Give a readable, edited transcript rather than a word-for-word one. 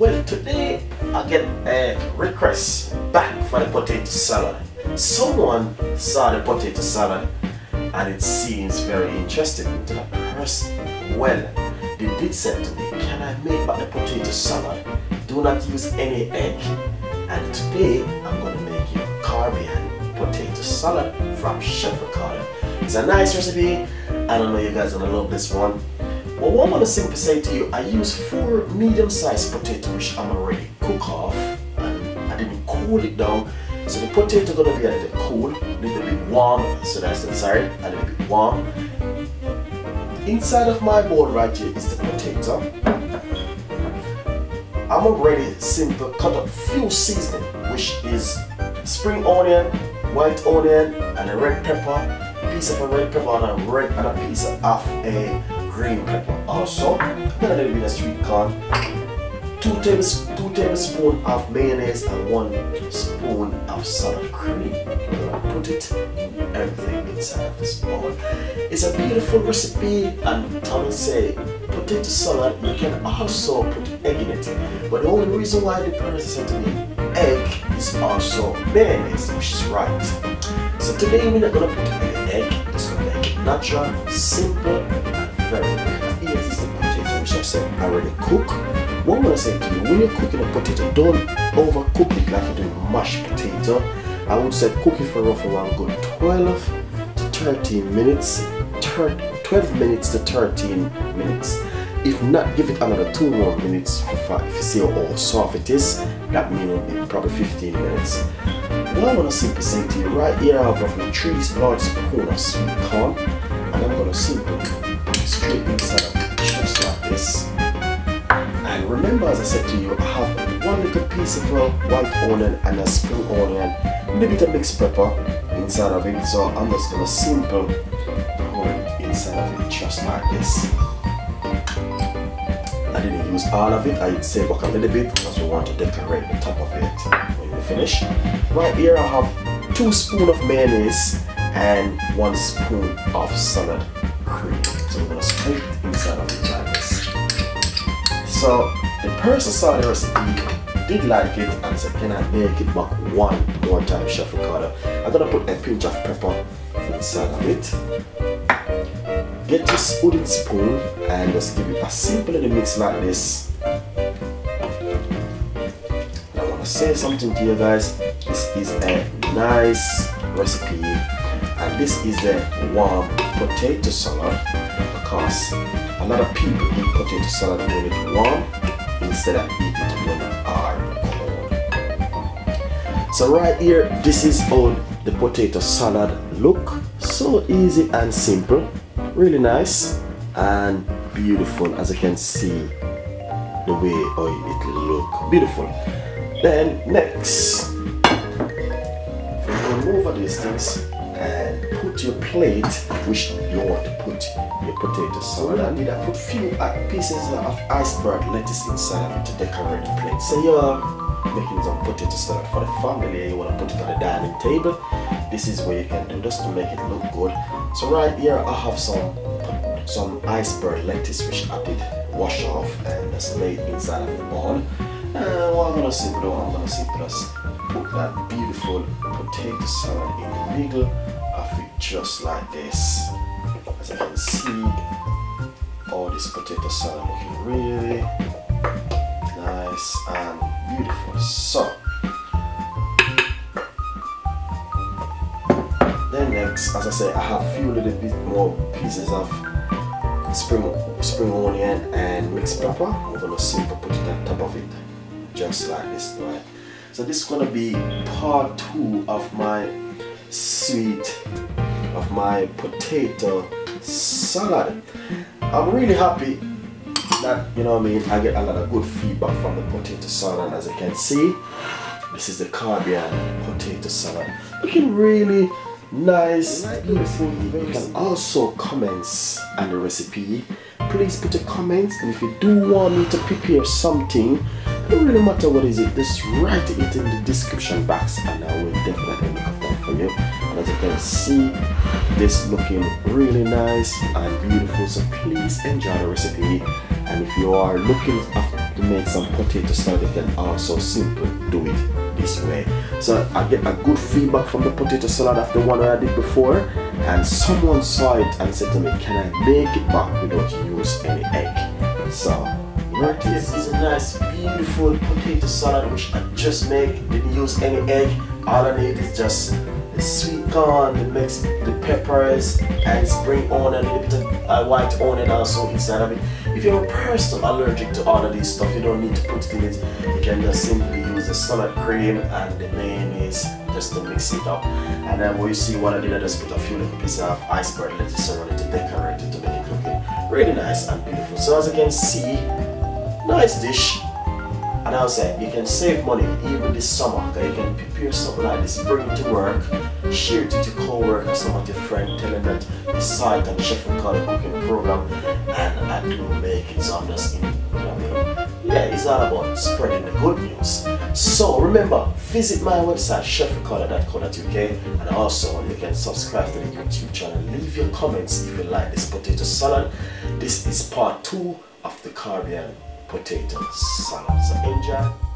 Well, today I get a request back for the potato salad. Someone saw the potato salad and it seems very interesting to that person. Well, they did say to me, can I make back the potato salad? Do not use any egg. And today I'm going to make you a Caribbean potato salad from Chef Ricardo. It's a nice recipe. I don't know you guys are going to love this one. Well, what I'm going to simply say to you, I use 4 medium-sized potatoes which I'm already cook off, and I didn't cool it down. So the potato going to be a little cool, a little bit warm, so that's inside, a little bit warm. Inside of my bowl right here is the potato. I'm already simple cut up few seasoning, which is spring onion, white onion, and a red pepper, piece of a red pepper and a piece of a green pepper. Also, a little bit of sweet corn, 2 tablespoons of mayonnaise and 1 spoon of sour cream. Put it everything inside of this bowl. It's a beautiful recipe, and Tommy say potato salad you can also put egg in it. But the only reason why the person said to me egg is also mayonnaise, which is right. So today we're not gonna put any egg. Just gonna make it natural, simple, and very good. Here is the potato which I said I already cook. What I'm gonna say to you, when you're cooking a potato, don't overcook it like you're doing mashed potato. I would say cook it for roughly around good 12 to 13 minutes. 12 minutes to 13 minutes. If not, give it another 2 more minutes. If you see how soft it is, that means it'll be probably 15 minutes. What I'm gonna simply say to you, right here I have roughly 3 large spoons of sweet corn, and I'm gonna simply put it straight inside of it, just like this. And remember, as I said to you, I have 1 little piece of white onion and a spring onion, a little bit of mixed pepper inside of it. So I'm just gonna simply pour it inside of it, just like this. I didn't use all of it, I saved back a little bit because we want to decorate the top of it when we finish. Right here I have 2 spoons of mayonnaise and 1 spoon of salad cream. So we're going to spread it inside of it like this. So the person saw the recipe, did like it, and said, can I make it back 1 more time, Chef Ricardo? I'm going to put a pinch of pepper inside of it. Get this wooden spoon and just give it a simple little mix like this. I want to say something to you guys. This is a nice recipe, and this is a warm potato salad because a lot of people eat potato salad when it's warm instead of eating it when it are cold. So right here, this is how the potato salad look. So easy and simple. Really nice and beautiful, as you can see the way how it look beautiful. Then next, remove all these things and put your plate which you want to put your potato salad. I did put few pieces of iceberg lettuce inside of it to decorate the plate. So you're making some potato salad for the family, you want to put it on the dining table. This is what you can do just to make it look good. So right here I have some iceberg lettuce which I did wash off and just lay it inside of the bowl. And what I'm gonna simply do, I'm gonna simply just put that beautiful potato salad in the middle of it, just like this. As you can see, all this potato salad looking really nice and beautiful. So then next, as I said, I have a few little bit more pieces of spring onion and mixed pepper. I'm gonna simply put it on top of it, just like this, right? So this is gonna be part 2 of my potato salad. I'm really happy that, you know what I mean, I get a lot of good feedback from the potato salad. As you can see, this is the Caribbean potato salad, looking really nice, beautiful. You can also comments on the recipe. Please put a comment, and if you do want me to prepare something, it don't really matter what is it, just write it in the description box and I will definitely look at that for you. And as you can see, this looking really nice and beautiful, so please enjoy the recipe. And if you are looking to make some potato salad, you can also simply do it this way. So I get a good feedback from the potato salad after one I did before, and someone saw it and said to me, can I make it back without use any egg? So here it is a nice beautiful potato salad which I just made, didn't use any egg. All I need is just the sweet corn, the mixed, the peppers, and spring onion, a little bit of white onion also inside of it. If you're a person allergic to all of this stuff, you don't need to put it in it. You can just simply use the salad cream and the mayonnaise just to mix it up. And then what you see what I did, I just put a few little pieces of iceberg lettuce around it to decorate it to make it looking really nice and beautiful. So as you can see, nice dish. And I'll say you can save money even this summer, because you can prepare something like this, bring it to work, share it with your co-worker, some of your friends, tell them that you saw it on the Chef Ricardo cooking program, and I do make it. So I'm just in, yeah, it's all about spreading the good news. So remember, visit my website chefricardo.co.uk, and also you can subscribe to the YouTube channel. Leave your comments if you like this potato salad. This is part 2 of the Caribbean potato salad. So enjoy.